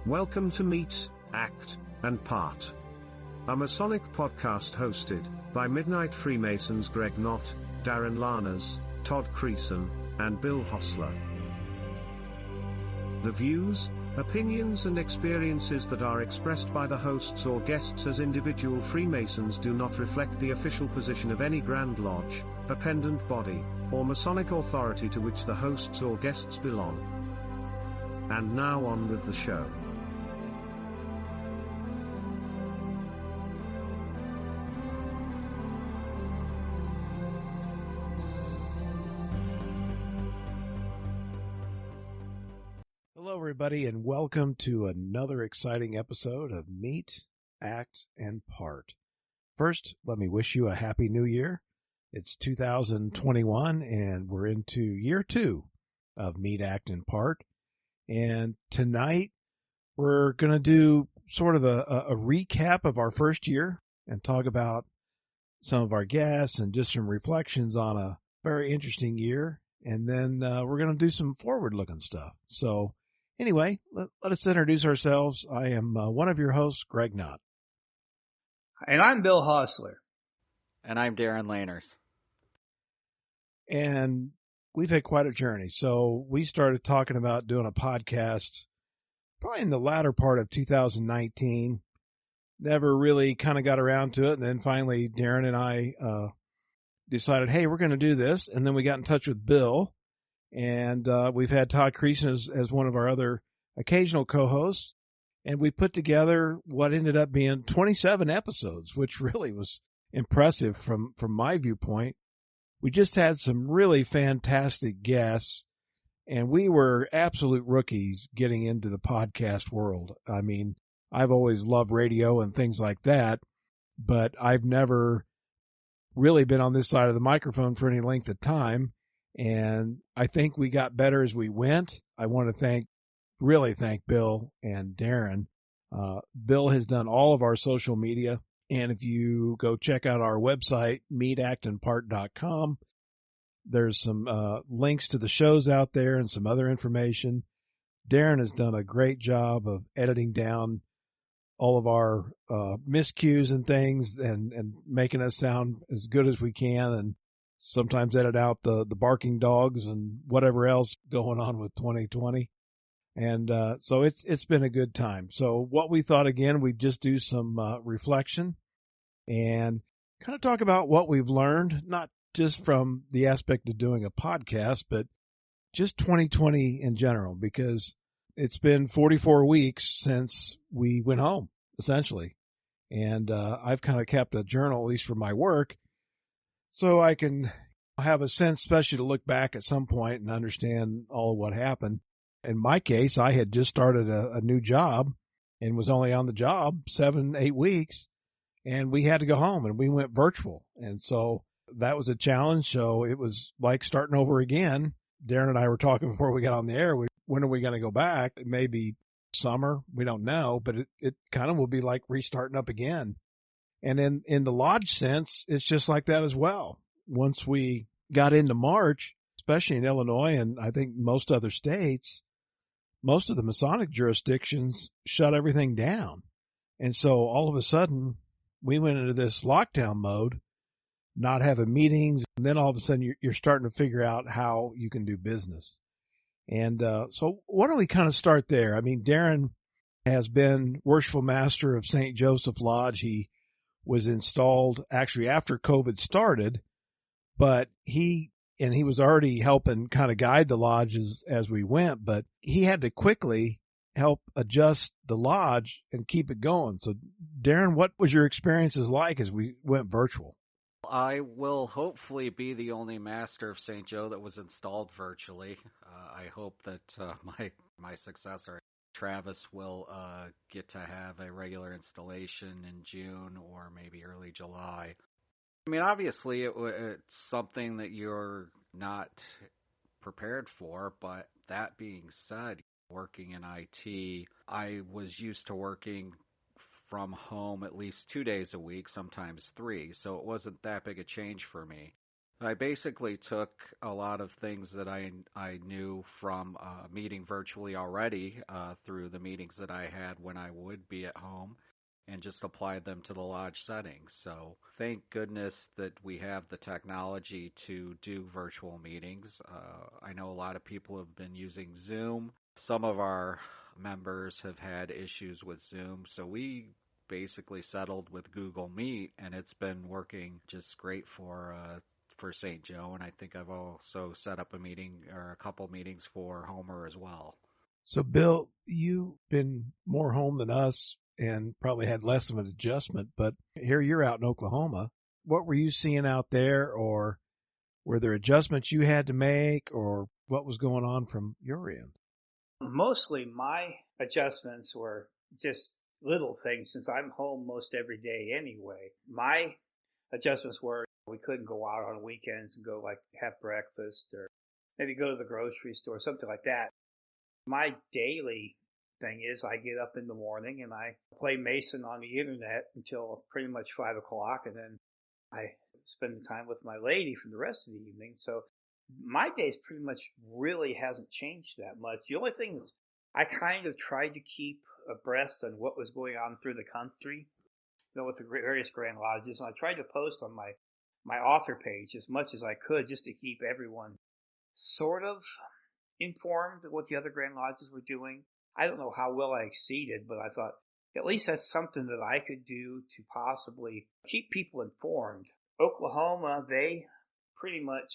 Welcome to Meet, Act, and Part, a Masonic podcast hosted by Midnight Freemasons Greg Knott, Darin Todd Creason, and Bill Hostler. The views, opinions and experiences that are expressed by the hosts or guests as individual Freemasons do not reflect the official position of any Grand Lodge, appendant body, or Masonic authority to which the hosts or guests belong. And now on with the show. Hello, everybody, and welcome to another exciting episode of Meet, Act, and Part. First, let me wish you a Happy New Year. It's 2021, and we're into year 2 of Meet, Act, and Part. And tonight, we're going to do sort of a recap of our first year and talk about some of our guests and just some reflections on a very interesting year. And then we're going to do some forward-looking stuff. So anyway, let us introduce ourselves. I am one of your hosts, Greg Knott. And I'm Bill Hostler. And I'm Darin Laners. And we've had quite a journey. So we started talking about doing a podcast probably in the latter part of 2019. Never really kind of got around to it. And then finally, Darin and I decided, hey, we're going to do this. And then we got in touch with Bill. And we've had Todd Creason as one of our other occasional co-hosts. And we put together what ended up being 27 episodes, which really was impressive from my viewpoint. We just had some really fantastic guests, and we were absolute rookies getting into the podcast world. I mean, I've always loved radio and things like that, but I've never really been on this side of the microphone for any length of time. And I think we got better as we went. I want to really thank Bill and Darin. Bill has done all of our social media. And if you go check out our website, meetactandpart.com, there's some links to the shows out there and some other information. Darin has done a great job of editing down all of our miscues and things and making us sound as good as we can, and sometimes edit out the barking dogs and whatever else going on with 2020. And so it's been a good time. So what we thought, again, we'd just do some reflection and kind of talk about what we've learned, not just from the aspect of doing a podcast, but just 2020 in general, because it's been 44 weeks since we went home, essentially. And I've kind of kept a journal, at least for my work, so I can have a sense, especially to look back at some point and understand all of what happened. In my case, I had just started a new job and was only on the job 7-8 weeks, and we had to go home, and we went virtual. And so that was a challenge. So it was like starting over again. Darin and I were talking before we got on the air. When are we going to go back? It may be summer. We don't know, but it kind of will be like restarting up again. And in the lodge sense, it's just like that as well. Once we got into March, especially in Illinois and I think most other states, most of the Masonic jurisdictions shut everything down. And so all of a sudden, we went into this lockdown mode, not having meetings, and then all of a sudden you're starting to figure out how you can do business. And so why don't we kind of start there? I mean, Darin has been Worshipful Master of St. Joseph Lodge. He was installed actually after COVID started, but he was already helping kind of guide the lodges as we went, but he had to quickly help adjust the lodge and keep it going. So, Darin, what was your experiences like as we went virtual? I will hopefully be the only Master of St. Joe that was installed virtually. I hope that my successor, Travis, will get to have a regular installation in June or maybe early July. I mean, obviously, it's something that you're not prepared for, but that being said, working in IT, I was used to working from home at least 2 days a week, sometimes 3, so it wasn't that big a change for me. I basically took a lot of things that I knew from meeting virtually already through the meetings that I had when I would be at home, and just applied them to the lodge setting. So thank goodness that we have the technology to do virtual meetings. I know a lot of people have been using Zoom. Some of our members have had issues with Zoom, so we basically settled with Google Meet, and it's been working just great for St. Joe, and I think I've also set up a meeting or a couple meetings for Homer as well. So, Bill, you've been more home than us and probably had less of an adjustment, but here you're out in Oklahoma. What were you seeing out there, or were there adjustments you had to make, or what was going on from your end? Mostly my adjustments were just little things since I'm home most every day anyway. My adjustments were we couldn't go out on weekends and go like have breakfast or maybe go to the grocery store, something like that. My daily thing is I get up in the morning and I play Mason on the internet until pretty much 5 o'clock, and then I spend time with my lady for the rest of the evening. So my days pretty much really hasn't changed that much. The only thing is I kind of tried to keep abreast on what was going on through the country, with the various Grand Lodges, and I tried to post on my author page as much as I could just to keep everyone sort of informed of what the other Grand Lodges were doing. I don't know how well I exceeded, but I thought at least that's something that I could do to possibly keep people informed. Oklahoma, they pretty much,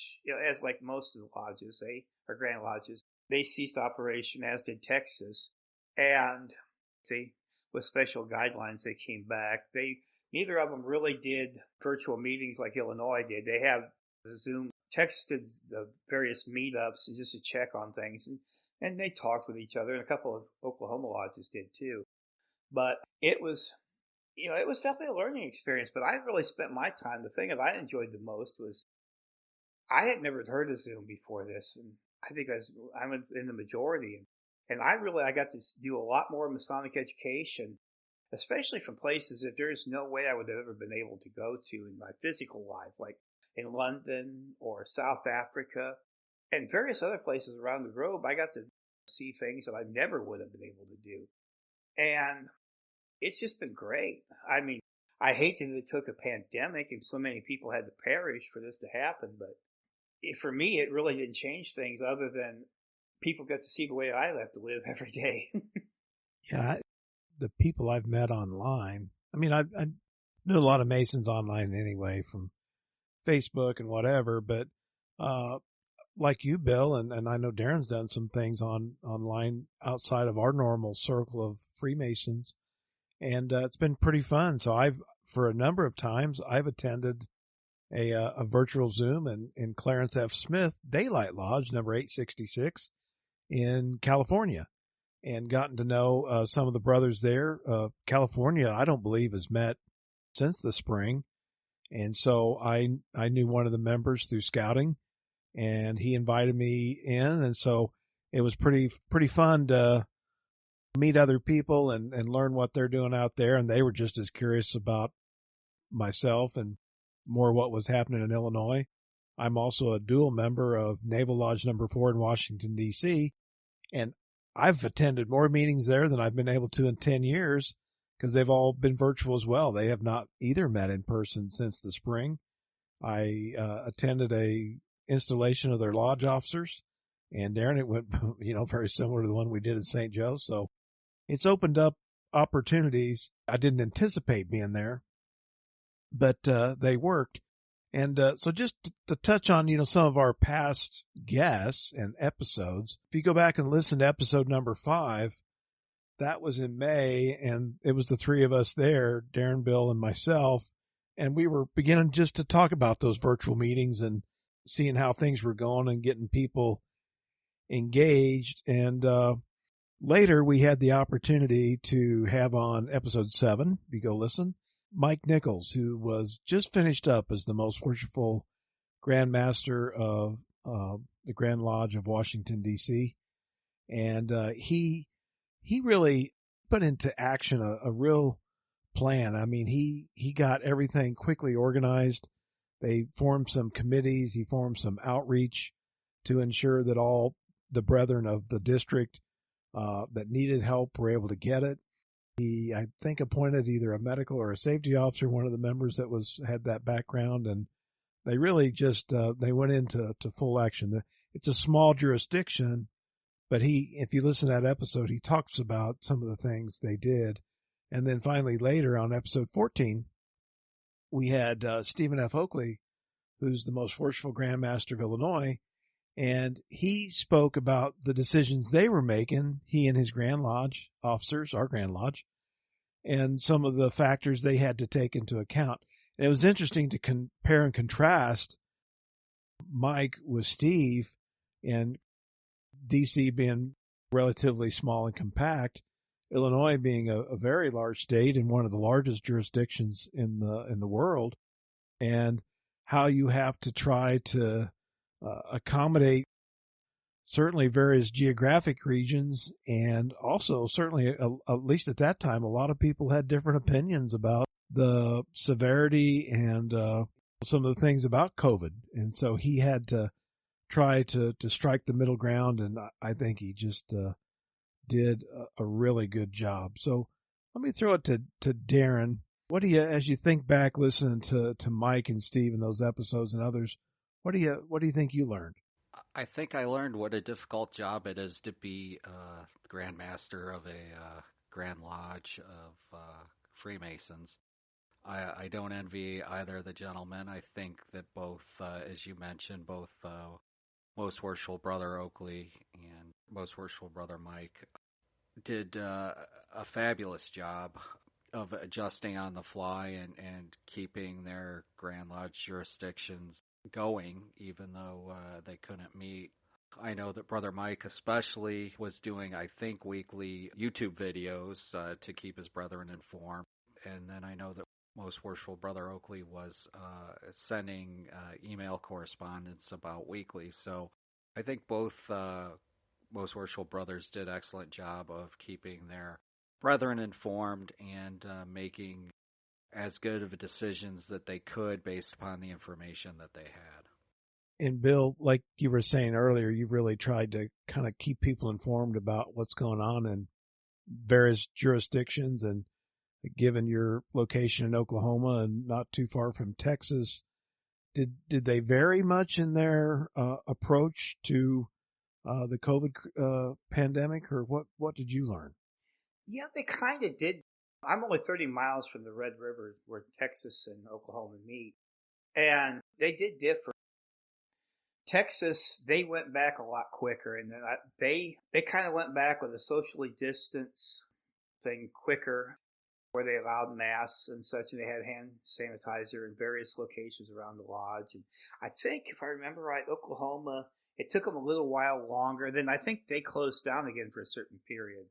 as like most of the lodges, they are Grand Lodges, they ceased operation, as did Texas, and with special guidelines, they came back. Neither of them really did virtual meetings like Illinois did. They have Zoom. Texas did the various meetups just to check on things, and they talked with each other, and a couple of Oklahoma lodges did too. But it was definitely a learning experience. But I really spent my time. The thing that I enjoyed the most was I had never heard of Zoom before this, and I think I'm in the majority. And I got to do a lot more Masonic education, especially from places that there is no way I would have ever been able to go to in my physical life, like in London or South Africa and various other places around the globe. I got to see things that I never would have been able to do. And it's just been great. I mean, I hate that it took a pandemic and so many people had to perish for this to happen, but for me, it really didn't change things other than people got to see the way I have to live every day. Yeah, the people I've met online, I mean, I knew a lot of Masons online anyway from Facebook and whatever, but like you, Bill, and I know Darin's done some things online outside of our normal circle of Freemasons, and it's been pretty fun. So for a number of times, I've attended a virtual Zoom in Clarence F. Smith Daylight Lodge, number 866 in California, and gotten to know some of the brothers there. California, I don't believe, has met since the spring. And so I knew one of the members through scouting, and he invited me in. And so it was pretty fun to meet other people and learn what they're doing out there. And they were just as curious about myself and more what was happening in Illinois. I'm also a dual member of Naval Lodge number 4 in Washington, D.C., and I've attended more meetings there than I've been able to in 10 years because they've all been virtual as well. They have not either met in person since the spring. I attended a installation of their lodge officers, and Darin, it went, very similar to the one we did in St. Joe. So it's opened up opportunities. I didn't anticipate being there, but they worked. And so just to touch on, some of our past guests and episodes, if you go back and listen to episode number 5, that was in May, and it was the three of us there, Darin, Bill, and myself, and we were beginning just to talk about those virtual meetings and seeing how things were going and getting people engaged. And later we had the opportunity to have on episode 7, if you go listen, Mike Nichols, who was just finished up as the most worshipful Grand Master of the Grand Lodge of Washington, D.C., and he really put into action a real plan. I mean, he got everything quickly organized. They formed some committees. He formed some outreach to ensure that all the brethren of the district that needed help were able to get it. He, I think, appointed either a medical or a safety officer, one of the members that had that background, and they really just they went into full action. It's a small jurisdiction, but if you listen to that episode, he talks about some of the things they did. And then finally later on episode 14, we had Stephen F. Oakley, who's the most worshipful Grand Master of Illinois, and he spoke about the decisions they were making, he and his Grand Lodge officers, our Grand Lodge, and some of the factors they had to take into account. And it was interesting to compare and contrast Mike with Steve, and D.C. being relatively small and compact, Illinois being a very large state and one of the largest jurisdictions in the world, and how you have to try to accommodate certainly various geographic regions, and also certainly, at least at that time, a lot of people had different opinions about the severity and some of the things about COVID. And so he had to try to strike the middle ground, and I think he just did a really good job. So let me throw it to Darin. What do you, as you think back, listening to Mike and Steve in those episodes and others, what do you think you learned? I think I learned what a difficult job it is to be the Grand Master of a Grand Lodge of Freemasons. I don't envy either of the gentlemen. I think that both, as you mentioned, both Most Worshipful Brother Oakley and Most Worshipful Brother Mike did a fabulous job of adjusting on the fly and keeping their Grand Lodge jurisdictions going, even though they couldn't meet. I know that Brother Mike especially was doing, I think, weekly YouTube videos to keep his brethren informed. And then I know that Most Worshipful Brother Oakley was sending email correspondence about weekly. So I think both Most Worshipful Brothers did an excellent job of keeping their brethren informed and making as good of decisions that they could based upon the information that they had. And Bill, like you were saying earlier, you've really tried to kind of keep people informed about what's going on in various jurisdictions, and given your location in Oklahoma and not too far from Texas, did they vary much in their approach to the COVID pandemic, or what did you learn? Yeah, they kind of did. I'm only 30 miles from the Red River where Texas and Oklahoma meet, and they did differ. Texas, they went back a lot quicker, and they kind of went back with a socially distanced thing quicker, where they allowed masks and such, and they had hand sanitizer in various locations around the lodge. And I think, if I remember right, Oklahoma, it took them a little while longer. Then I think they closed down again for a certain period.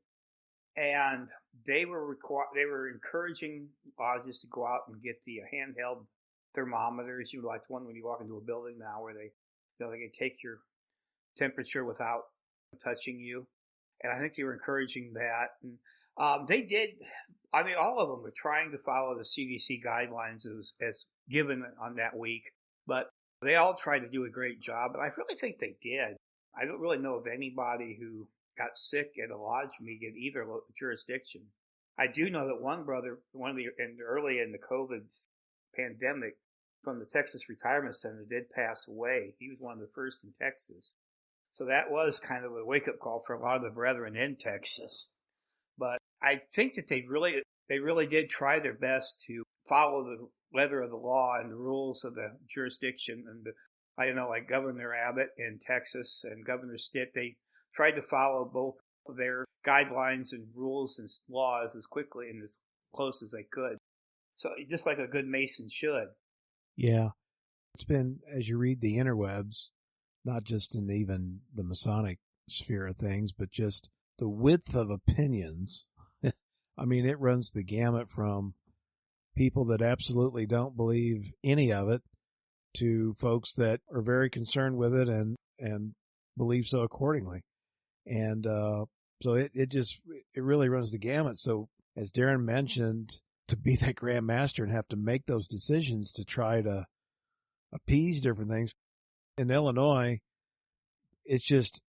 And they were encouraging lodges to go out and get the handheld thermometers. You like the one when you walk into a building now, where they can take your temperature without touching you. And I think they were encouraging that. And they did. I mean, all of them were trying to follow the CDC guidelines as given on that week, but they all tried to do a great job. And I really think they did. I don't really know of anybody who got sick at a lodge meeting in either jurisdiction. I do know that one brother, early in the COVID pandemic, from the Texas Retirement Center, did pass away. He was one of the first in Texas. So that was kind of a wake-up call for a lot of the brethren in Texas. But I think that they really did try their best to follow the letter of the law and the rules of the jurisdiction. And like Governor Abbott in Texas and Governor Stitt, they tried to follow both of their guidelines and rules and laws as quickly and as close as they could. So just like a good Mason should. Yeah. It's been, as you read the interwebs, not just in even the Masonic sphere of things, but just the width of opinions. I mean, it runs the gamut from people that absolutely don't believe any of it to folks that are very concerned with it and believe so accordingly. And so it really runs the gamut. So as Darin mentioned, to be that Grand Master and have to make those decisions to try to appease different things. In Illinois, it's just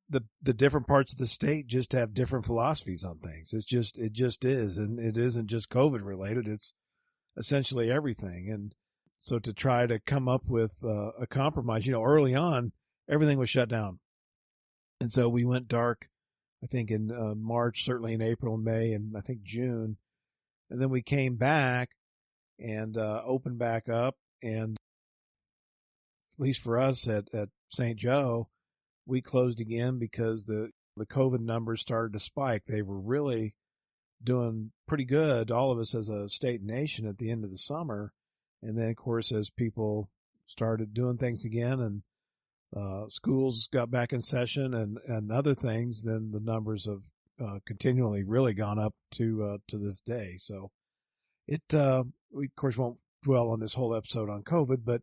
the different parts of the state just have different philosophies on things. It just is, and it isn't just COVID related. It's essentially everything. And so to try to come up with a compromise, early on everything was shut down, and so we went dark. I think in March, certainly in April, May, and I think June, and then we came back and opened back up. And at least for us at St. Joe, we closed again because the COVID numbers started to spike. They were really doing pretty good, all of us as a state and nation at the end of the summer. And then, of course, as people started doing things again and schools got back in session and other things, then the numbers have continually really gone up to this day. So we of course won't dwell on this whole episode on COVID, but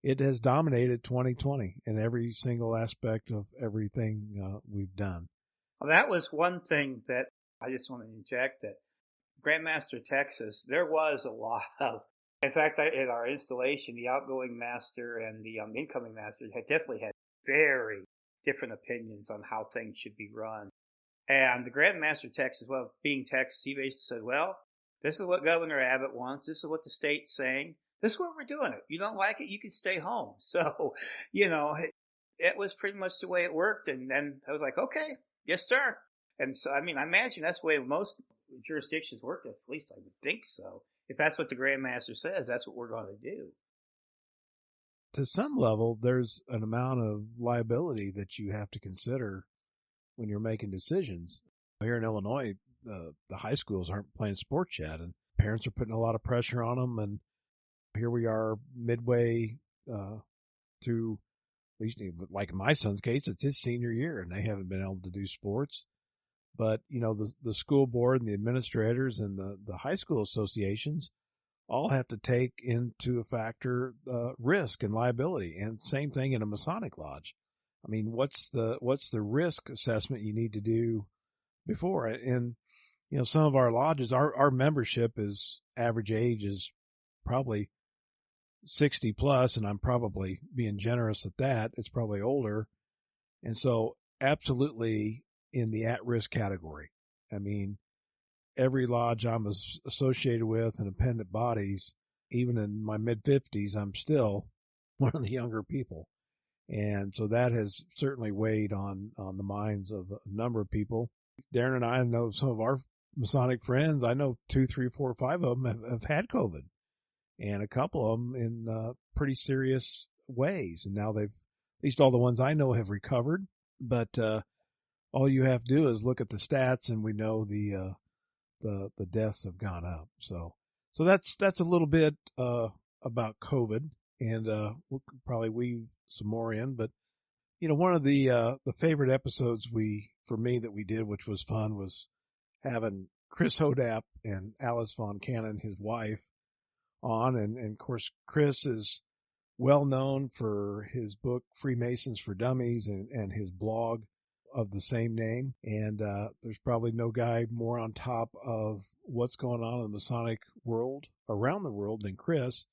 it has dominated 2020 in every single aspect of everything we've done. Well, that was one thing that I just want to inject, that Grandmaster Texas, there was a lot of, in fact, at our installation, the outgoing master and the incoming master definitely had very different opinions on how things should be run. And the Grandmaster Texas, well, being Texas, he basically said, well, this is what Governor Abbott wants. This is what the state's saying. This is what we're doing. If you don't like it, you can stay home. So, it was pretty much the way it worked. And then I was like, okay, yes, sir. And so, I imagine that's the way most jurisdictions work. At least I would think so. If that's what the Grandmaster says, that's what we're going to do. To some level, there's an amount of liability that you have to consider when you're making decisions. Here in Illinois, the high schools aren't playing sports yet, and parents are putting a lot of pressure on them. And here we are midway through, at least like in my son's case, it's his senior year, and they haven't been able to do sports. But, the school board and the administrators and the high school associations all have to take into a factor risk and liability. And same thing in a Masonic lodge. What's the risk assessment you need to do before? And, some of our lodges, our membership is average age is probably 60 plus, and I'm probably being generous at that. It's probably older. And so absolutely in the at-risk category. Every lodge I'm associated with and appendant bodies, even in my mid-50s, I'm still one of the younger people. And so that has certainly weighed on the minds of a number of people. Darin and I know some of our Masonic friends. I know 2, 3, 4, 5 of them have had COVID, and a couple of them in pretty serious ways. And now at least all the ones I know have recovered. But all you have to do is look at the stats, and we know the deaths have gone up. So that's a little bit about COVID, and we'll probably weave some more in. But one of the favorite episodes for me that we did, which was fun, was having Chris Hodap and Alice Von Cannon, his wife, on, and of course Chris is well known for his book Freemasons for Dummies and his blog of the same name. And there's probably no guy more on top of what's going on in the Masonic world around the world than Chris.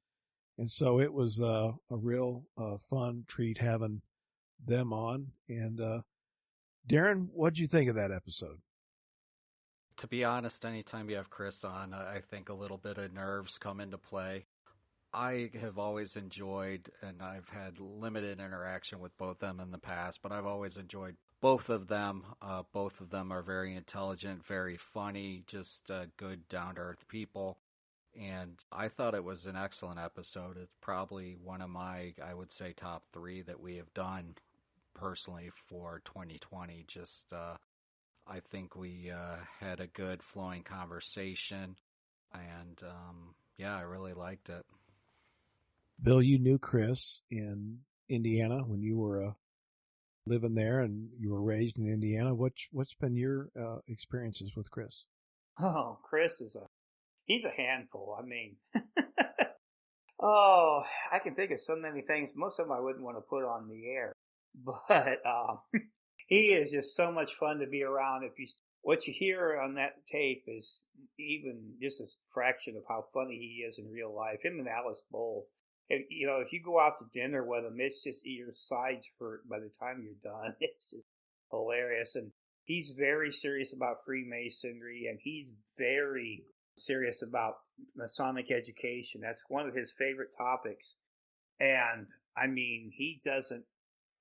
And so it was a real fun treat having them on. And Darin, what'd you think of that episode? To be honest, anytime you have Chris on, I think a little bit of nerves come into play. I have always enjoyed, and I've had limited interaction with both of them in the past, but I've always enjoyed both of them. Both of them are very intelligent, very funny, just good, down-to-earth people. And I thought it was an excellent episode. It's probably one of my, I would say, top 3 that we have done personally for 2020. I think we had a good flowing conversation, and I really liked it. Bill, you knew Chris in Indiana when you were living there, and you were raised in Indiana. What's been your experiences with Chris? Oh, Chris he's a handful. Oh, I can think of so many things. Most of them I wouldn't want to put on the air, but he is just so much fun to be around. What you hear on that tape is even just a fraction of how funny he is in real life. Him and Alice Bowl if you go out to dinner with him, it's just your sides hurt by the time you're done. It's just hilarious. And he's very serious about Freemasonry, and he's very serious about Masonic education. That's one of his favorite topics. And I mean, he doesn't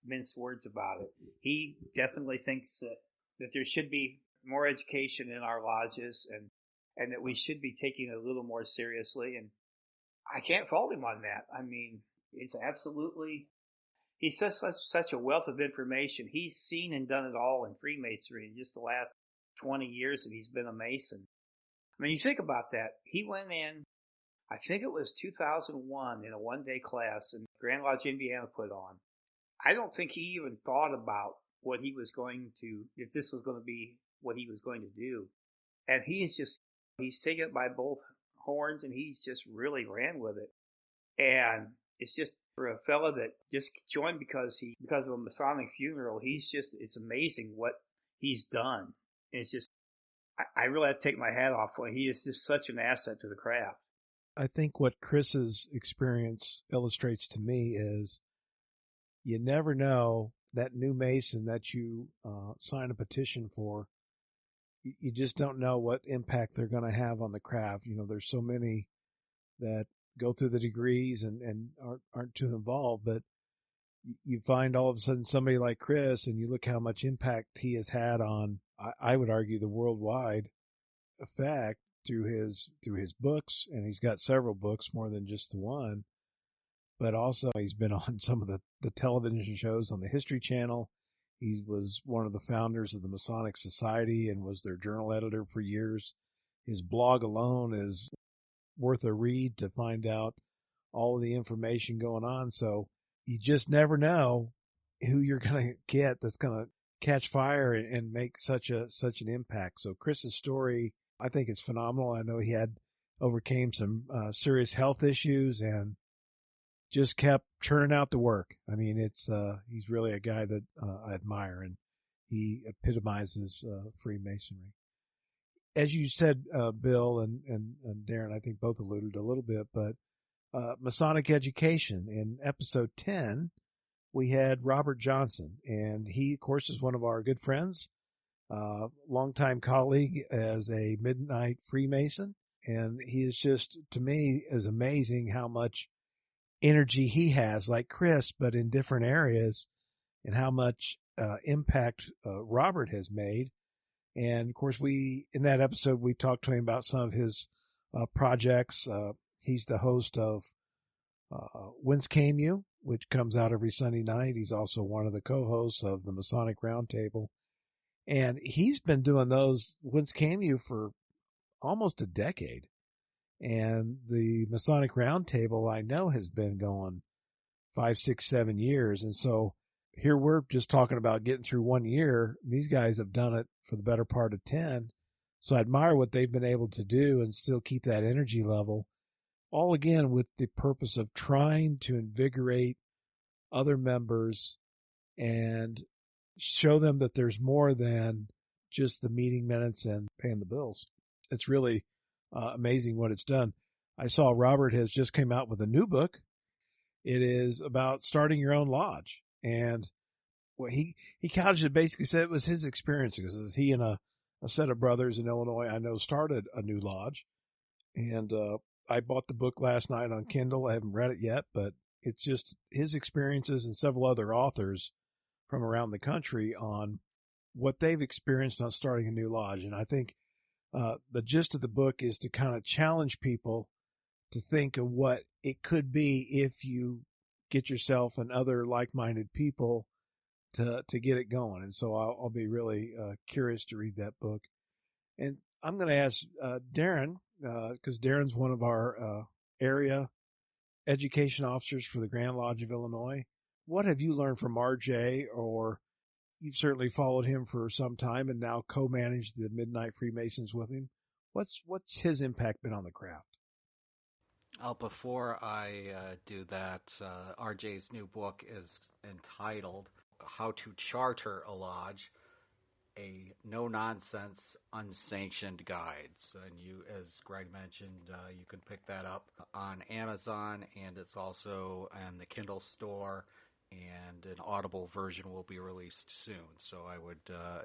mince words about it. He definitely thinks that there should be more education in our lodges, and that we should be taking it a little more seriously. And I can't fault him on that. I mean, it's absolutely, he's such a wealth of information. He's seen and done it all in Freemasonry in just the last 20 years that he's been a Mason. I mean, you think about that. He went in, I think it was 2001, in a one-day class in Grand Lodge, Indiana put on. I don't think he even thought about what he was going to, if this was going to be what he was going to do. And he's taken it by both horns, and he's just really ran with it. And it's just for a fella that just joined because of a Masonic funeral, it's amazing what he's done. And it's just, I really have to take my hat off for him. He is just such an asset to the craft. I think what Chris's experience illustrates to me is you never know that new Mason that you sign a petition for. You just don't know what impact they're going to have on the craft. There's so many that go through the degrees and aren't too involved, but you find all of a sudden somebody like Chris, and you look how much impact he has had on, I would argue, the worldwide effect through his books, and he's got several books, more than just the one. But also he's been on some of the television shows on the History Channel. He was one of the founders of the Masonic Society and was their journal editor for years. His blog alone is worth a read to find out all of the information going on. So you just never know who you're going to get that's going to catch fire and make such an impact. So Chris's story, I think, is phenomenal. I know he overcame some serious health issues and just kept churning out the work. I mean, he's really a guy that I admire, and he epitomizes Freemasonry. As you said, Bill and Darin, I think both alluded a little bit, but Masonic education. In episode 10, we had Robert Johnson, and he, of course, is one of our good friends, longtime colleague as a Midnight Freemason, and he is just, to me, is amazing how much energy he has, like Chris, but in different areas, and how much impact Robert has made. And of course, in that episode, we talked to him about some of his projects. He's the host of Whence Came You, which comes out every Sunday night. He's also one of the co-hosts of the Masonic Roundtable. And he's been doing those Whence Came You for almost a decade. And the Masonic Roundtable, I know, has been going 5, 6, 7 years. And so here we're just talking about getting through 1 year. These guys have done it for the better part of 10. So I admire what they've been able to do and still keep that energy level, all again with the purpose of trying to invigorate other members and show them that there's more than just the meeting minutes and paying the bills. It's really amazing what it's done. I saw Robert has just came out with a new book. It is about starting your own lodge. And what he couched it, basically said it was his experience, because he and a set of brothers in Illinois I know started a new lodge. And I bought the book last night on Kindle. I haven't read it yet, but it's just his experiences and several other authors from around the country on what they've experienced on starting a new lodge. And I think the gist of the book is to kind of challenge people to think of what it could be if you get yourself and other like-minded people to get it going. And so I'll be really curious to read that book. And I'm going to ask Darin, because Darin's one of our area education officers for the Grand Lodge of Illinois. What have you learned from RJ, or you've certainly followed him for some time and now co-managed the Midnight Freemasons with him? What's his impact been on the craft? Before I do that, RJ's new book is entitled How to Charter a Lodge. a no-nonsense, unsanctioned guides. And you, as Greg mentioned, you can pick that up on Amazon, and it's also on the Kindle store, and an Audible version will be released soon. So I would,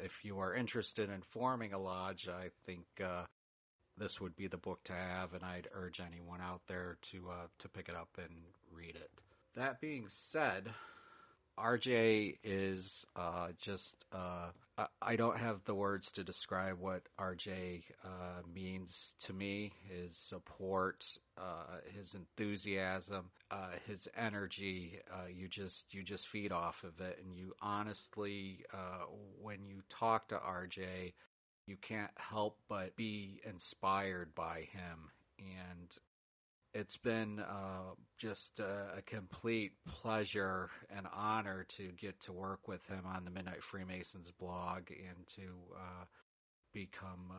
if you are interested in forming a lodge, I think this would be the book to have, and I'd urge anyone out there to pick it up and read it. That being said, RJ is just, I don't have the words to describe what RJ means to me. His support, his enthusiasm, his energy, you just feed off of it. And you honestly, when you talk to RJ, you can't help but be inspired by him. And it's been just a complete pleasure and honor to get to work with him on the Midnight Freemasons blog and to become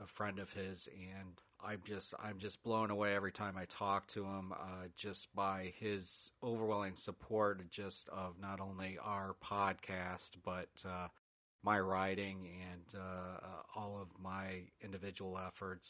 a friend of his. And I'm just blown away every time I talk to him, just by his overwhelming support, just of not only our podcast but my writing and all of my individual efforts.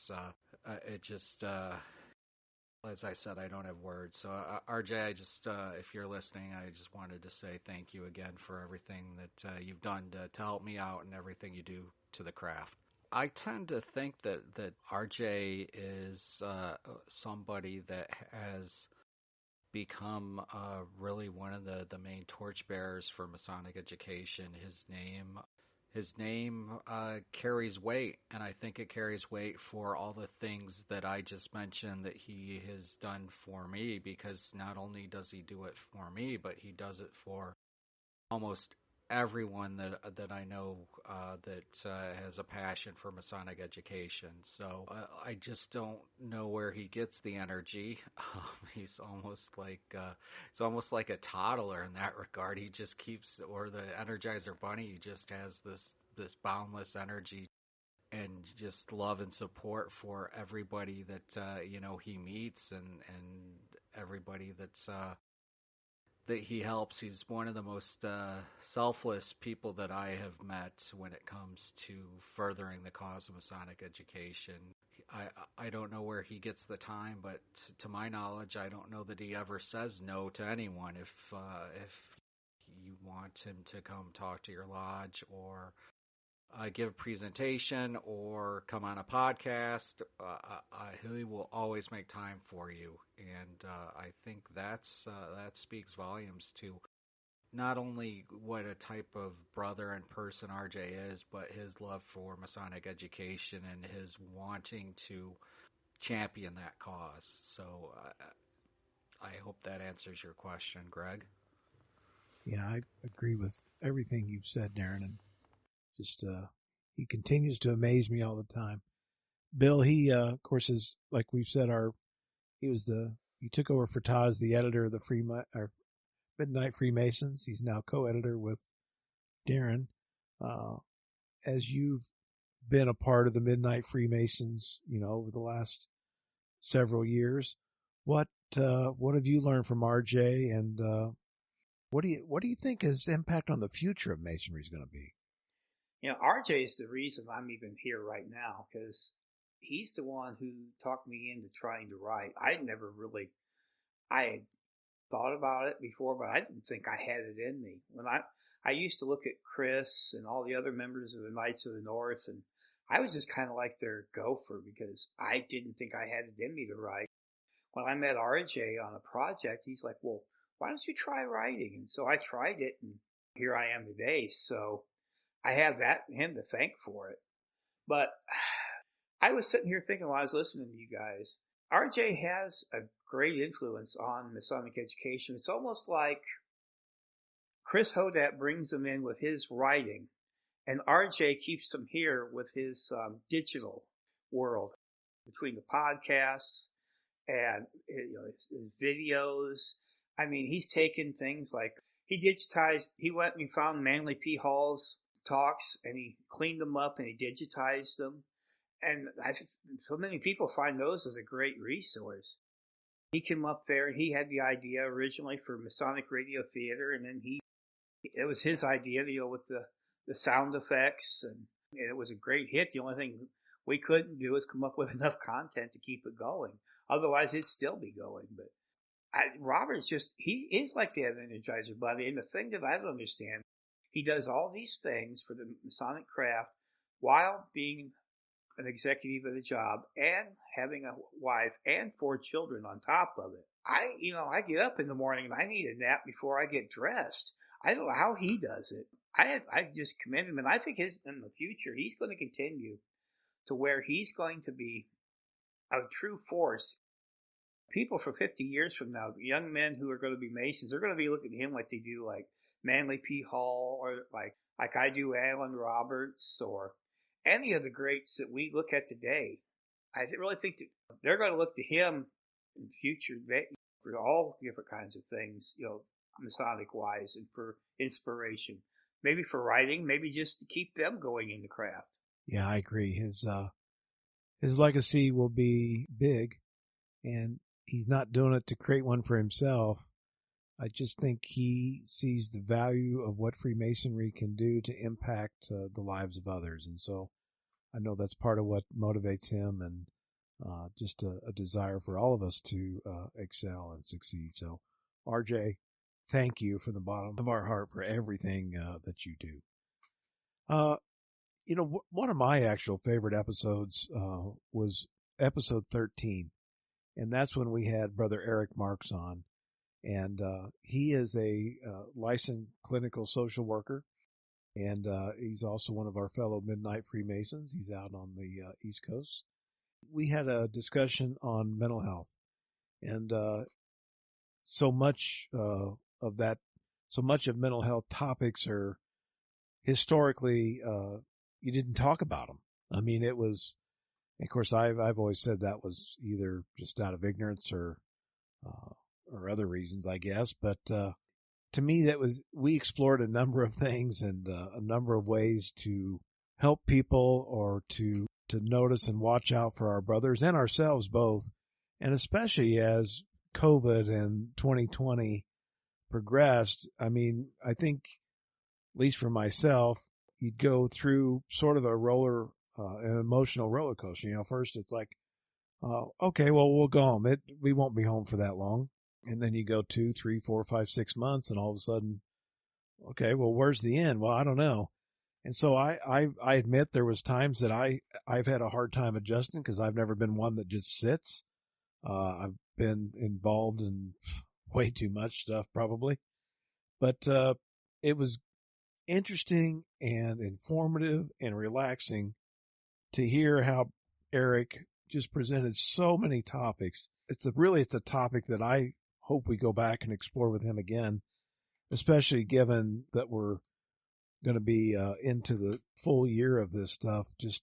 It just, as I said, I don't have words. So, RJ, I just, if you're listening, I just wanted to say thank you again for everything that you've done to help me out and everything you do to the craft. I tend to think that RJ is somebody that has become really one of the main torchbearers for Masonic education. His name carries weight, and I think it carries weight for all the things that I just mentioned that he has done for me, because not only does he do it for me, but he does it for almost everyone that I know that has a passion for Masonic education. So I just don't know where he gets the energy. He's almost like a toddler in that regard. He just keeps, or the Energizer Bunny, he just has this boundless energy and just love and support for everybody that he meets and everybody that he helps. He's one of the most selfless people that I have met when it comes to furthering the cause of Masonic education. I don't know where he gets the time, but to my knowledge, I don't know that he ever says no to anyone. If you want him to come talk to your lodge or give a presentation or come on a podcast, he will always make time for you. And I think that speaks volumes to not only what a type of brother and person RJ is, but his love for Masonic education and his wanting to champion that cause. So I hope that answers your question, Greg. Yeah, I agree with everything you've said, Darin, and just he continues to amaze me all the time. Bill, he of course is, like we've said, he took over for Taz, the editor of the Midnight Freemasons. He's now co-editor with Darin. As you've been a part of the Midnight Freemasons, over the last several years, what have you learned from RJ, and what do you think his impact on the future of Masonry is going to be? RJ is the reason I'm even here right now, because he's the one who talked me into trying to write. I had thought about it before, but I didn't think I had it in me. When I used to look at Chris and all the other members of the Knights of the North, and I was just kind of like their gopher, because I didn't think I had it in me to write. When I met RJ on a project, he's like, well, why don't you try writing? And so I tried it, and here I am today. So I have him to thank for it. But I was sitting here thinking while I was listening to you guys, RJ has a great influence on Masonic education. It's almost like Chris Hodat brings them in with his writing, and RJ keeps them here with his digital world, between the podcasts and his videos. I mean, he's taken things like, he went and found Manly P. Hall's talks, and he cleaned them up and he digitized them. And so many people find those as a great resource. He came up there and he had the idea originally for Masonic Radio Theater, and then it was his idea, with the the sound effects, and it was a great hit. The only thing we couldn't do is come up with enough content to keep it going. Otherwise, it'd still be going. But Robert's he is like the Energizer Bunny. And the thing that I don't understand, he does all these things for the Masonic craft while being an executive of the job and having a wife and 4 children on top of it. I get up in the morning and I need a nap before I get dressed. I don't know how he does it. I just commend him, and I think in the future he's going to continue to where he's going to be a true force. People for 50 years from now, young men who are going to be Masons, they're going to be looking at him like they do like Manly P. Hall, or like I do Alan Roberts, or any of the greats that we look at today. I really think that they're going to look to him in the future for all different kinds of things, Masonic wise, and for inspiration. Maybe for writing, maybe just to keep them going in the craft. Yeah, I agree. His legacy will be big, and he's not doing it to create one for himself. I just think he sees the value of what Freemasonry can do to impact the lives of others. And so I know that's part of what motivates him, and just a desire for all of us to excel and succeed. So, RJ, thank you from the bottom of our heart for everything that you do. One of my actual favorite episodes was episode 13, and that's when we had Brother Eric Marks on. And he is a licensed clinical social worker, and he's also one of our fellow Midnight Freemasons. He's out on the East Coast. We had a discussion on mental health, and so much of mental health topics are historically you didn't talk about them. I mean, it was, of course, I've always said that was either just out of ignorance or other reasons, I guess. But to me, we explored a number of things and a number of ways to help people, or to notice and watch out for our brothers and ourselves both. And especially as COVID and 2020 progressed, I mean, I think, at least for myself, you'd go through sort of an emotional roller coaster. First it's like, okay, well, we'll go home. We won't be home for that long. And then you go 2, 3, 4, 5, 6 months, and all of a sudden, okay, well, where's the end? Well, I don't know. And so I admit there was times that I've had a hard time adjusting, because I've never been one that just sits. I've been involved in way too much stuff, probably. But it was interesting and informative and relaxing to hear how Eric just presented so many topics. It's a topic that I hope we go back and explore with him again, especially given that we're going to be into the full year of this stuff just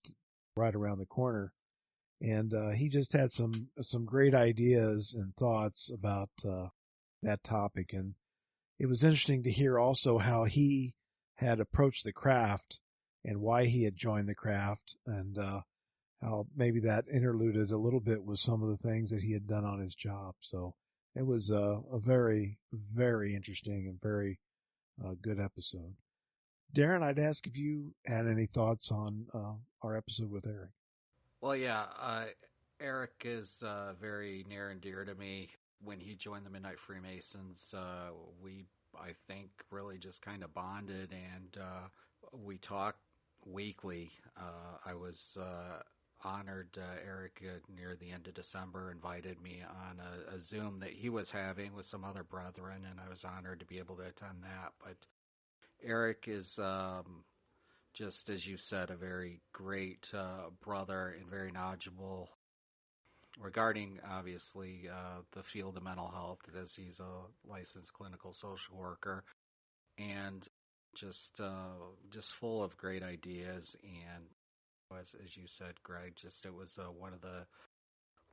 right around the corner. And he just had some great ideas and thoughts about that topic. And it was interesting to hear also how he had approached the craft and why he had joined the craft, and how maybe that interluded a little bit with some of the things that he had done on his job. So it was a very, very interesting and very good episode. Darin, I'd ask if you had any thoughts on our episode with Eric. Well, yeah, Eric is very near and dear to me. When he joined the Midnight Freemasons, we, I think, really just kind of bonded, and we talked weekly. I was honored. Eric, near the end of December, invited me on a Zoom that he was having with some other brethren, and I was honored to be able to attend that. But Eric is, just as you said, a very great brother and very knowledgeable regarding, obviously, the field of mental health, as he's a licensed clinical social worker, and just full of great ideas. And as you said, Greg, it was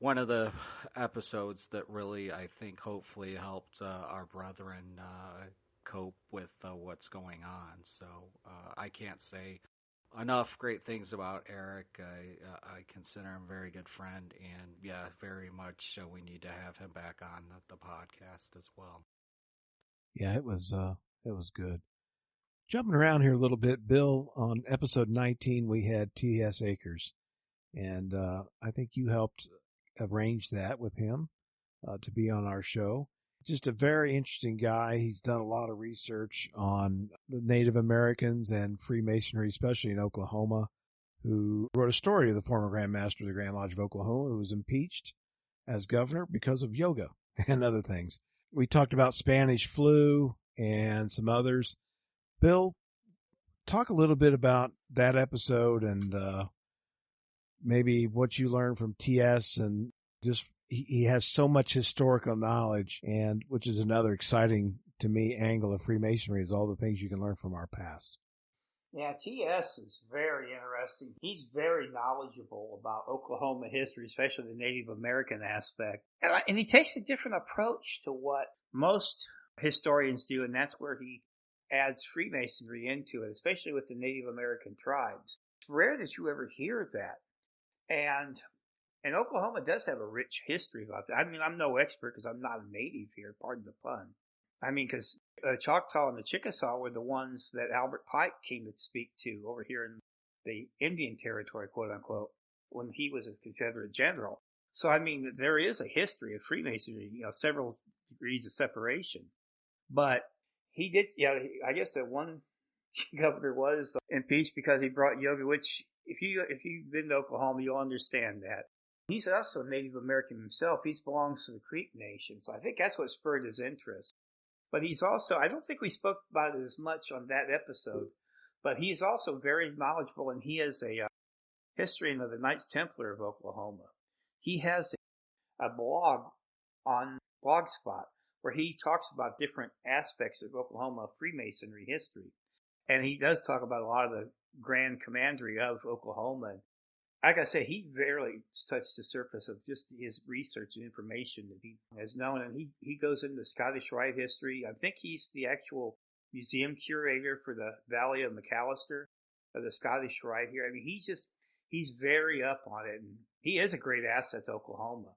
one of the episodes that really, I think, hopefully helped our brethren cope with what's going on. So I can't say enough great things about Eric. I consider him a very good friend, and yeah, very much we need to have him back on the podcast as well. Yeah, it was good. Jumping around here a little bit, Bill, on episode 19, we had T.S. Akers, and I think you helped arrange that with him to be on our show. Just a very interesting guy. He's done a lot of research on the Native Americans and Freemasonry, especially in Oklahoma, who wrote a story of the former Grand Master of the Grand Lodge of Oklahoma who was impeached as governor because of yoga and other things. We talked about Spanish flu and some others. Bill, talk a little bit about that episode and maybe what you learned from TS, and just he has so much historical knowledge, and which is another exciting to me angle of Freemasonry is all the things you can learn from our past. Yeah, TS is very interesting. He's very knowledgeable about Oklahoma history, especially the Native American aspect. And he takes a different approach to what most historians do, and that's where he adds Freemasonry into it, especially with the Native American tribes. It's rare that you ever hear that. And Oklahoma does have a rich history about that. I mean, I'm no expert because I'm not a native here, pardon the pun. I mean, because the Choctaw and the Chickasaw were the ones that Albert Pike came to speak to over here in the Indian Territory, quote unquote, when he was a Confederate general. So, I mean, there is a history of Freemasonry, several degrees of separation. But he did, I guess that one governor was impeached because he brought yoga, which if you've been to Oklahoma, you'll understand that. He's also a Native American himself. He belongs to the Creek Nation. So I think that's what spurred his interest. But he's also, I don't think we spoke about it as much on that episode, but he's also very knowledgeable, and he is a historian of the Knights Templar of Oklahoma. He has a blog on Blogspot where he talks about different aspects of Oklahoma Freemasonry history. And he does talk about a lot of the Grand Commandery of Oklahoma. Like I say, he barely touched the surface of just his research and information that he has known. And he goes into Scottish Rite history. I think he's the actual museum curator for the Valley of McAllister of the Scottish Rite here. I mean, he's very up on it. And he is a great asset to Oklahoma.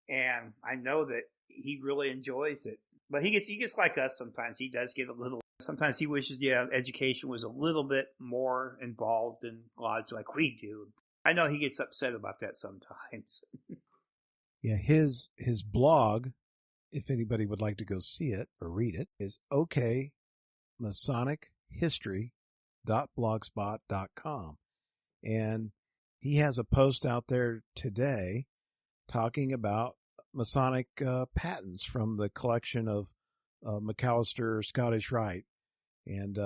And I know that he really enjoys it. But he gets like us sometimes. He does get a little, sometimes he wishes, education was a little bit more involved in lodge like we do. I know he gets upset about that sometimes. Yeah, his blog, if anybody would like to go see it or read it, is okmasonichistory.blogspot.com. And he has a post out there today talking about Masonic patents from the collection of McAllister Scottish Rite. And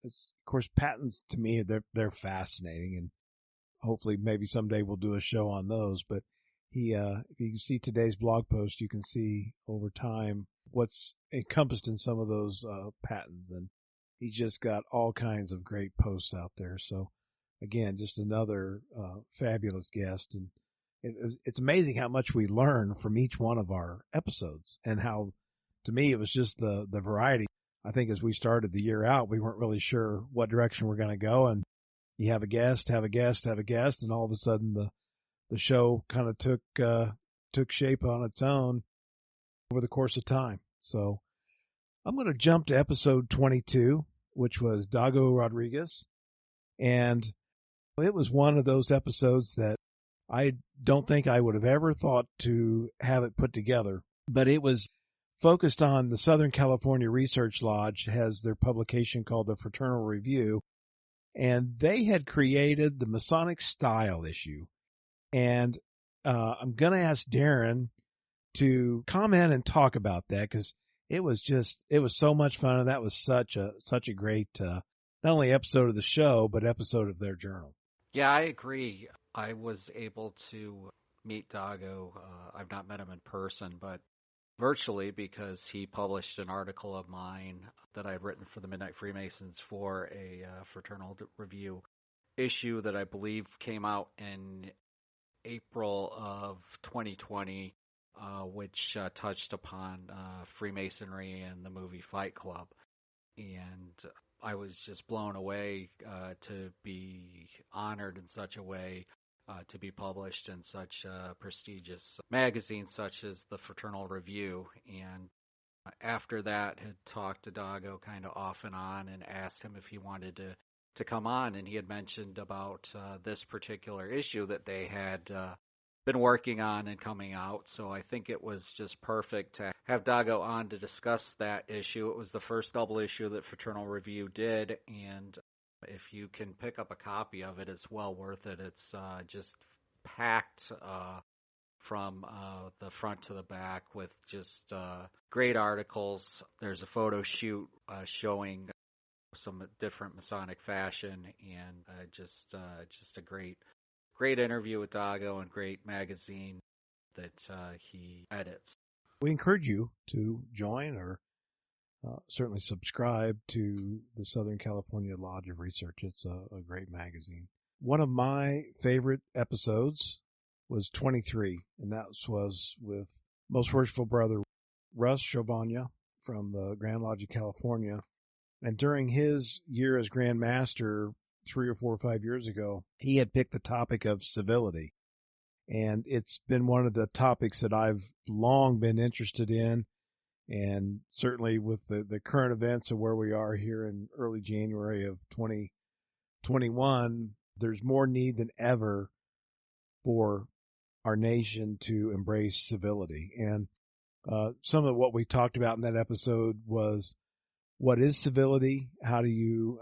it's, of course, patents to me, they're fascinating, and hopefully maybe someday we'll do a show on those. But he, if you can see today's blog post, you can see over time what's encompassed in some of those patents. And he's just got all kinds of great posts out there. So again, just another fabulous guest. And it's amazing how much we learn from each one of our episodes, and how, to me, it was just the variety. I think as we started the year out, we weren't really sure what direction we're going to go, and you have a guest, and all of a sudden the show kind of took shape on its own over the course of time. So I'm going to jump to episode 22, which was Dago Rodriguez, and it was one of those episodes that I don't think I would have ever thought to have it put together, but it was focused on the Southern California Research Lodge, has their publication called the Fraternal Review, and they had created the Masonic style issue. And I'm going to ask Darin to comment and talk about that, because it was so much fun, and that was such a great not only episode of the show, but episode of their journal. Yeah, I agree. I was able to meet Dago. I've not met him in person, but virtually, because he published an article of mine that I had written for the Midnight Freemasons for a Fraternal Review issue that I believe came out in April of 2020, which touched upon Freemasonry and the movie Fight Club. And I was just blown away to be honored in such a way, to be published in such a prestigious magazine such as the Fraternal Review. And after that, had talked to Dago kind of off and on and asked him if he wanted to come on, and he had mentioned about this particular issue that they had been working on and coming out. So I think it was just perfect to have Dago on to discuss that issue. It was the first double issue that Fraternal Review did, and if you can pick up a copy of it, it's well worth it. It's just packed from the front to the back with just great articles. There's a photo shoot showing some different Masonic fashion, and just a great interview with Dago and great magazine that he edits. We encourage you to join or certainly subscribe to the Southern California Lodge of Research. It's a great magazine. One of my favorite episodes was 23, and that was with Most Worshipful Brother Russ Chauvagna from the Grand Lodge of California. And during his year as Grand Master 3 or 4 or 5 years ago, he had picked the topic of civility. And it's been one of the topics that I've long been interested in. And certainly with the current events of where we are here in early January of 2021, there's more need than ever for our nation to embrace civility. And some of what we talked about in that episode was, what is civility? How do you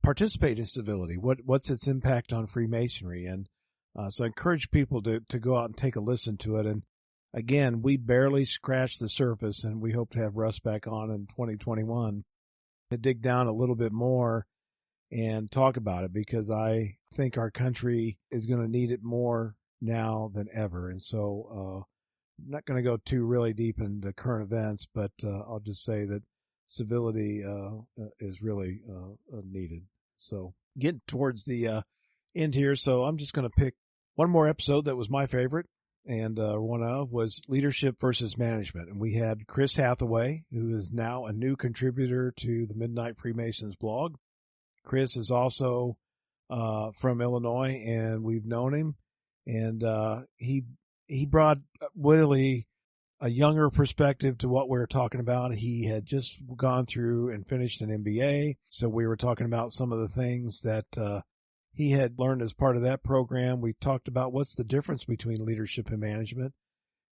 participate in civility? What's its impact on Freemasonry? And so I encourage people to go out and take a listen to it. And again, we barely scratched the surface, and we hope to have Russ back on in 2021 to dig down a little bit more and talk about it, because I think our country is going to need it more now than ever. And so I'm not going to go too really deep into current events, but I'll just say that civility is really needed. So getting towards the end here, so I'm just going to pick one more episode that was my favorite, and one of was Leadership versus Management. And we had Chris Hathaway, who is now a new contributor to the Midnight Freemasons blog. Chris is also from Illinois, and we've known him, and he brought really a younger perspective to what we were talking about. He had just gone through and finished an MBA, so we were talking about some of the things that he had learned as part of that program. We talked about what's the difference between leadership and management,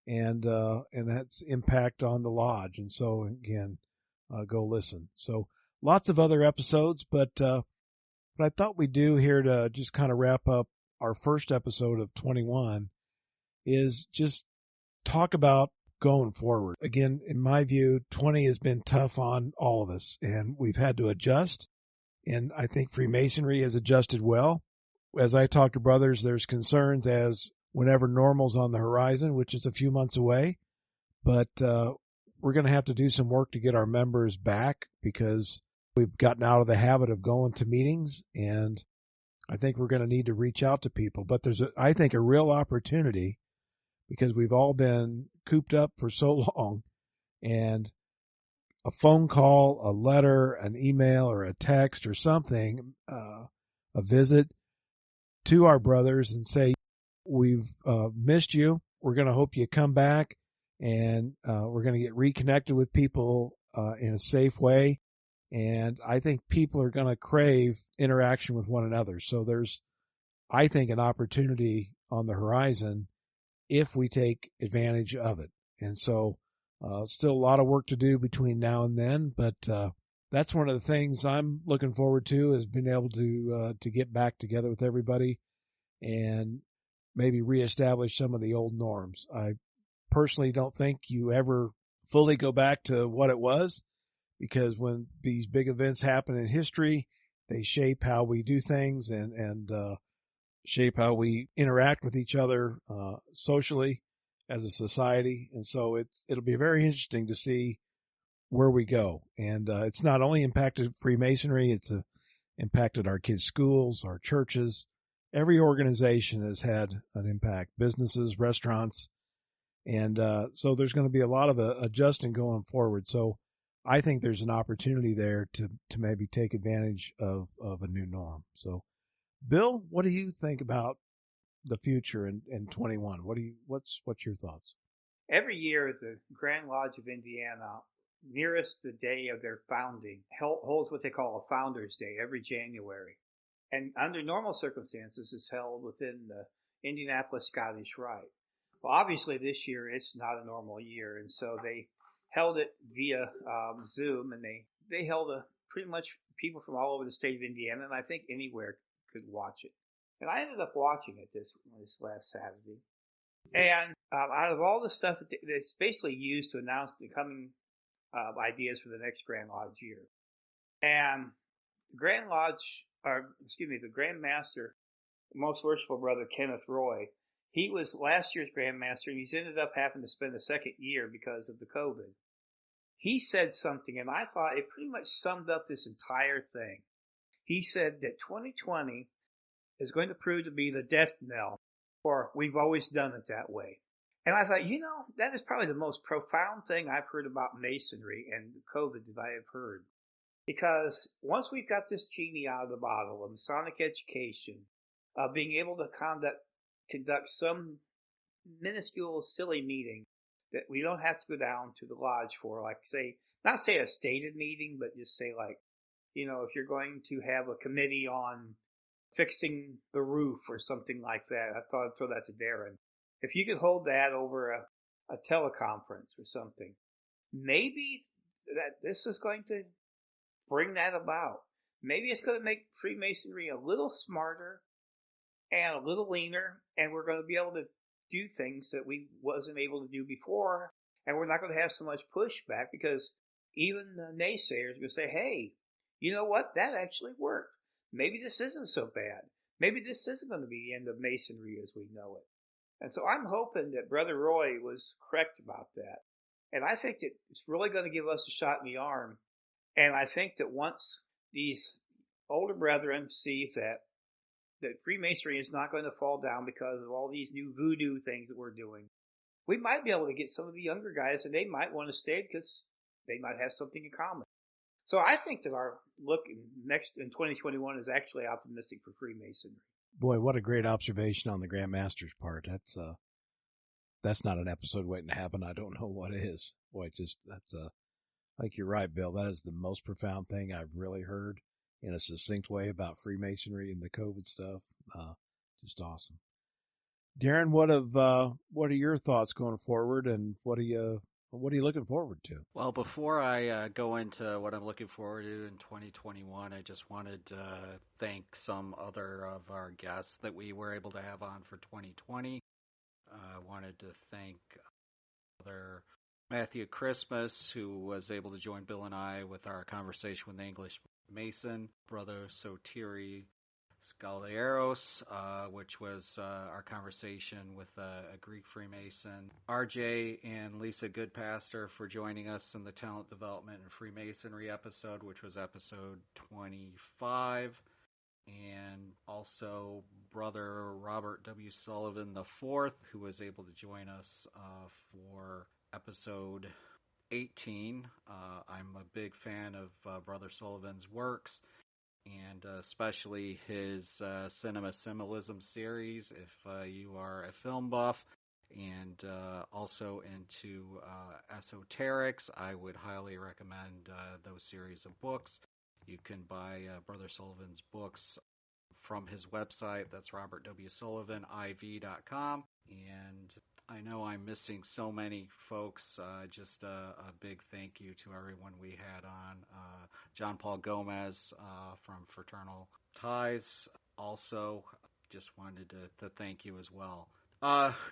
and that's impact on the lodge. And so again, go listen. So lots of other episodes, but what I thought we'd do here to just kind of wrap up our first episode of 21 is just talk about going forward. Again, in my view, 20 has been tough on all of us, and we've had to adjust. And I think Freemasonry has adjusted well. As I talk to brothers, there's concerns as whenever normal's on the horizon, which is a few months away. But we're going to have to do some work to get our members back, because we've gotten out of the habit of going to meetings, and I think we're going to need to reach out to people. But there's, I think, a real opportunity, because we've all been cooped up for so long, and a phone call, a letter, an email, or a text or something, a visit to our brothers and say, we've missed you. We're going to hope you come back, and we're going to get reconnected with people in a safe way. And I think people are going to crave interaction with one another. So there's, I think, an opportunity on the horizon if we take advantage of it. And so still a lot of work to do between now and then, but that's one of the things I'm looking forward to, is being able to get back together with everybody and maybe reestablish some of the old norms. I personally don't think you ever fully go back to what it was, because when these big events happen in history, they shape how we do things and shape how we interact with each other socially as a society. And so it'll be very interesting to see where we go. And it's not only impacted Freemasonry, it's impacted our kids' schools, our churches. Every organization has had an impact, businesses, restaurants. And so there's going to be a lot of adjusting going forward. So I think there's an opportunity there to maybe take advantage of a new norm. So, Bill, what do you think about the future in 21? What's your thoughts? Every year, the Grand Lodge of Indiana, nearest the day of their founding, holds what they call a Founders Day every January. And under normal circumstances, it's held within the Indianapolis Scottish Rite. Well, obviously this year it's not a normal year, and so they held it via Zoom, and they held pretty much people from all over the state of Indiana, and I think anywhere could watch it. And I ended up watching it this last Saturday. And out of all the stuff that's basically used to announce the coming ideas for the next Grand Lodge year, and the Grand Lodge, the Grand Master, Most Worshipful Brother Kenneth Roy, he was last year's Grand Master, and he's ended up having to spend the second year because of the COVID. He said something, and I thought it pretty much summed up this entire thing. He said that 2020 is going to prove to be the death knell, or we've always done it that way. And I thought, that is probably the most profound thing I've heard about Masonry and COVID that I have heard. Because once we've got this genie out of the bottle of Masonic education, of being able to conduct some minuscule, silly meeting that we don't have to go down to the lodge for, like not say a stated meeting, but just say like, if you're going to have a committee on fixing the roof or something like that. I thought I'd throw that to Darin. If you could hold that over a teleconference or something, maybe that this is going to bring that about. Maybe it's going to make Freemasonry a little smarter and a little leaner, and we're going to be able to do things that we wasn't able to do before, and we're not going to have so much pushback because even the naysayers will say, hey, you know what? That actually worked. Maybe this isn't so bad. Maybe this isn't going to be the end of Masonry as we know it. And so I'm hoping that Brother Roy was correct about that. And I think that it's really going to give us a shot in the arm. And I think that once these older brethren see that Freemasonry is not going to fall down because of all these new voodoo things that we're doing, we might be able to get some of the younger guys, and they might want to stay because they might have something in common. So I think that our look next in 2021 is actually optimistic for Freemasonry. Boy, what a great observation on the Grand Master's part. That's not an episode waiting to happen. I don't know what is. Boy, I think you're right, Bill. That is the most profound thing I've really heard in a succinct way about Freemasonry and the COVID stuff. Just awesome. Darin, what are your thoughts going forward, and what are you looking forward to? Well, before I go into what I'm looking forward to in 2021, I just wanted to thank some other of our guests that we were able to have on for 2020. I wanted to thank Brother Matthew Christmas, who was able to join Bill and I with our conversation with the English Mason, Brother Sotiri Scalieros, which was our conversation with a Greek Freemason. RJ and Lisa Goodpaster for joining us in the Talent Development and Freemasonry episode, which was episode 25. And also Brother Robert W. Sullivan IV, who was able to join us for episode 18. I'm a big fan of Brother Sullivan's works, and especially his Cinema Symbolism series. If you are a film buff and also into esoterics, I would highly recommend those series of books. You can buy Brother Sullivan's books from his website. That's robertwsullivan.iv.com. And I know I'm missing so many folks. Just a big thank you to everyone we had on. John Paul Gomez from Fraternal Ties. Also, just wanted to thank you as well.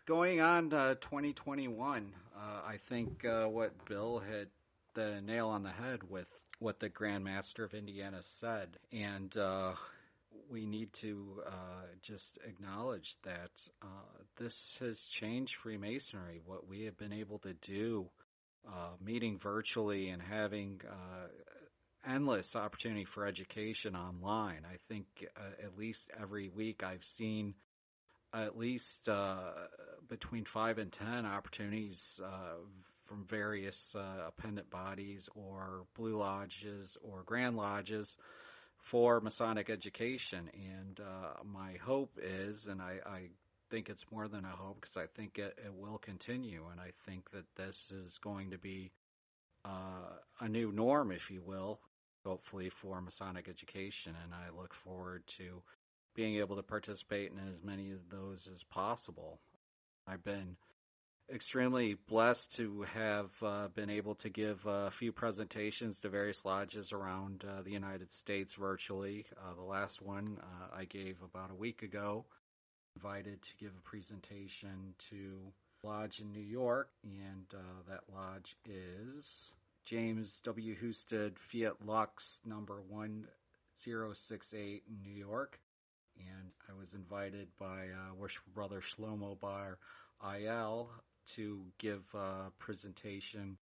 Going on to 2021, I think what Bill hit the nail on the head with what the Grand Master of Indiana said. And we need to just acknowledge that this has changed Freemasonry. What we have been able to do, meeting virtually and having endless opportunity for education online. I think at least every week I've seen at least between 5 and 10 opportunities from various appendant bodies or Blue Lodges or Grand Lodges for Masonic education. And my hope is, and I think it's more than a hope, because I think it will continue, and I think that this is going to be a new norm, if you will, hopefully for Masonic education, and I look forward to being able to participate in as many of those as possible. I've been extremely blessed to have been able to give a few presentations to various lodges around the United States virtually. The last one I gave about a week ago, invited to give a presentation to a lodge in New York, and that lodge is James W. Husted Fiat Lux number 1068 in New York. And I was invited by Worshipful Brother Shlomo Bar IL to give a presentation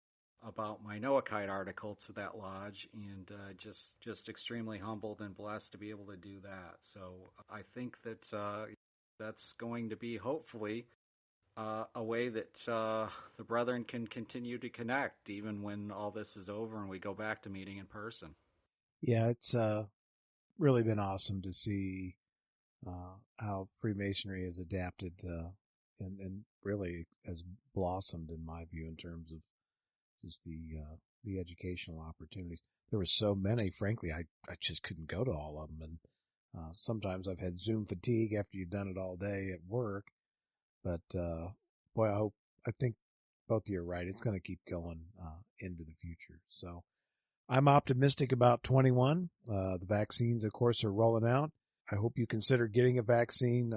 about my Noahide article to that lodge, and just extremely humbled and blessed to be able to do that. So I think that that's going to be hopefully a way that the brethren can continue to connect even when all this is over and we go back to meeting in person. Yeah, it's really been awesome to see how Freemasonry has adapted and really has blossomed, in my view, in terms of just the educational opportunities. There were so many, frankly, I just couldn't go to all of them. And sometimes I've had Zoom fatigue after you've done it all day at work. But boy, I think both of you are right. It's going to keep going into the future. So I'm optimistic about 21. The vaccines, of course, are rolling out. I hope you consider getting a vaccine.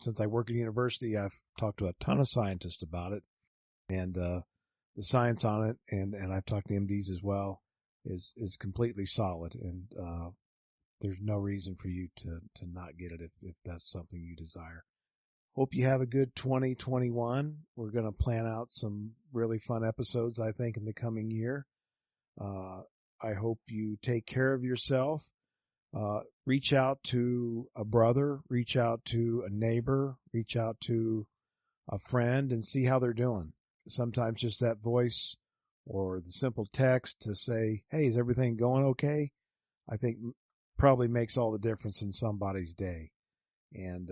Since I work at a university, I've talked to a ton of scientists about it, and the science on it, and I've talked to MDs as well, is completely solid, and there's no reason for you to not get it if that's something you desire. Hope you have a good 2021. We're going to plan out some really fun episodes, I think, in the coming year. I hope you take care of yourself. Reach out to a brother, reach out to a neighbor, reach out to a friend and see how they're doing. Sometimes just that voice or the simple text to say, hey, is everything going okay? I think probably makes all the difference in somebody's day. And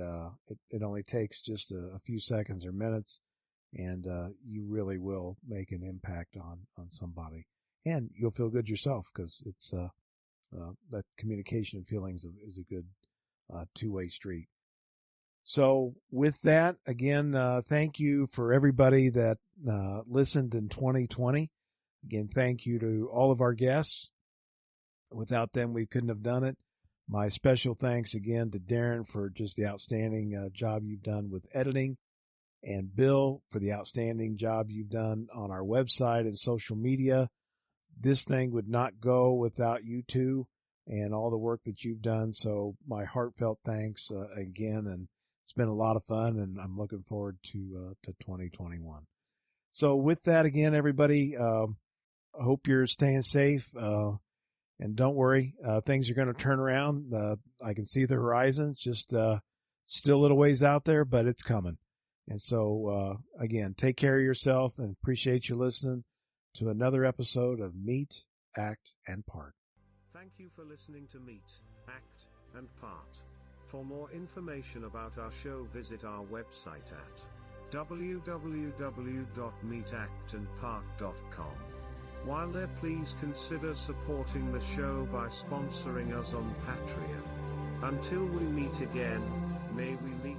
it only takes just a few seconds or minutes, and you really will make an impact on somebody. And you'll feel good yourself, because it's that communication and feelings is a good two-way street. So with that, again, thank you for everybody that listened in 2020. Again, thank you to all of our guests. Without them, we couldn't have done it. My special thanks again to Darin for just the outstanding job you've done with editing, and Bill for the outstanding job you've done on our website and social media. This thing would not go without you two and all the work that you've done. So my heartfelt thanks again, and it's been a lot of fun, and I'm looking forward to 2021. So with that, again, everybody, I hope you're staying safe. And don't worry, things are going to turn around. I can see the horizon. It's just still a little ways out there, but it's coming. And so, again, take care of yourself, and appreciate you listening to another episode of Meet, Act, and Part. Thank you for listening to Meet, Act, and Part. For more information about our show, visit our website at www.meetactandpart.com. While there, please consider supporting the show by sponsoring us on Patreon. Until we meet again, may we meet